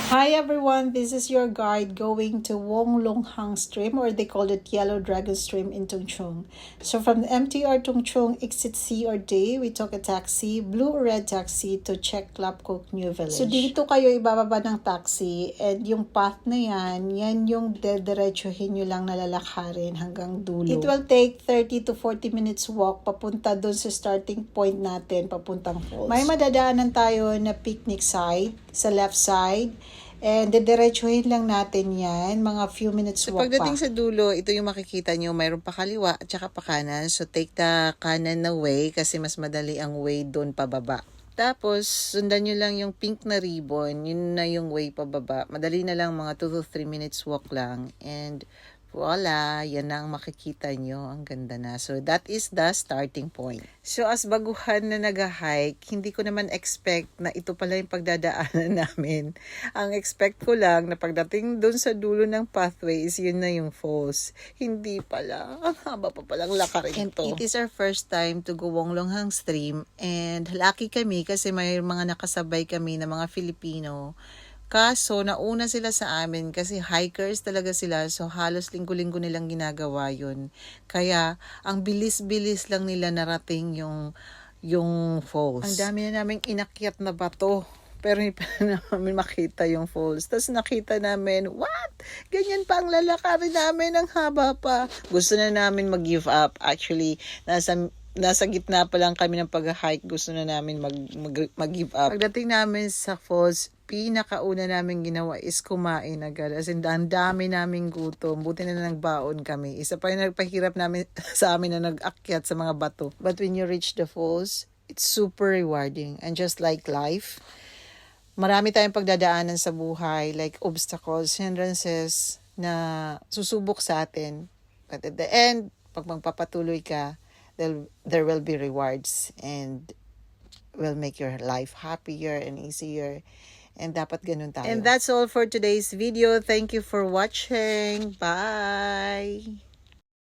Hi everyone, this is your guide going to Wong Long Hang Stream, or they call it Yellow Dragon Stream in Tung Chung. So from the MTR Tung Chung, exit C or D, we took a taxi, blue or red taxi to Chek Lap Kok New Village. So dito kayo ibababa ng taxi, and yung path na yan yung dediretsuhin nyo lang nalalakarin hanggang dulo. It will take 30 to 40 minutes walk papunta doon sa starting point natin, papuntang falls. May madadaanan tayo na picnic site sa left side. And diretsuhin lang natin yan, mga few minutes walk pa. Pagdating sa dulo, ito yung makikita nyo, mayroon pa kaliwa at saka pa kanan. So take the kanan na way kasi mas madali ang way doon pababa. Tapos, sundan nyo lang yung pink na ribbon, yun na yung way pababa. Madali na lang, mga 2 to 3 minutes walk lang. And voila, yan na ang makikita nyo. Ang ganda na. So, that is the starting point. So, as baguhan na nag-hike, hindi ko naman expect na ito pala yung pagdadaanan namin. Ang expect ko lang na pagdating doon sa dulo ng pathway is yun na yung falls. Hindi pala. Ang haba pa palang lakarin to. And it is our first time to go Wong Long Hang Stream. And lucky kami kasi may mga nakasabay kami na mga Filipino. Kaso, nauna sila sa amin kasi hikers talaga sila. So, halos linggo-linggo nilang ginagawa yun. Kaya, ang bilis-bilis lang nila narating yung falls. Ang dami na naming inakyat na bato. Pero hindi pa namin makita yung falls. Tapos nakita namin, what? Ganyan pa ang lalakarin namin, ang haba pa. Gusto na namin mag-give up. Actually, nasa gitna pa lang kami ng pag-hike. Gusto na namin mag-give up. Pagdating namin sa falls, pinakauna namin ginawa is kumain agad. As in, ang dami naming gutom. Buti na nagbaon kami. Isa pa yung nagpahirap namin sa amin na nag-akyat sa mga bato. But when you reach the falls, it's super rewarding. And just like life, marami tayong pagdadaanan sa buhay, like obstacles, hindrances na susubok sa atin. But at the end, pag magpapatuloy ka, there will be rewards and will make your life happier and easier. And dapat ganun tayo. And that's all for today's video. Thank you for watching. Bye!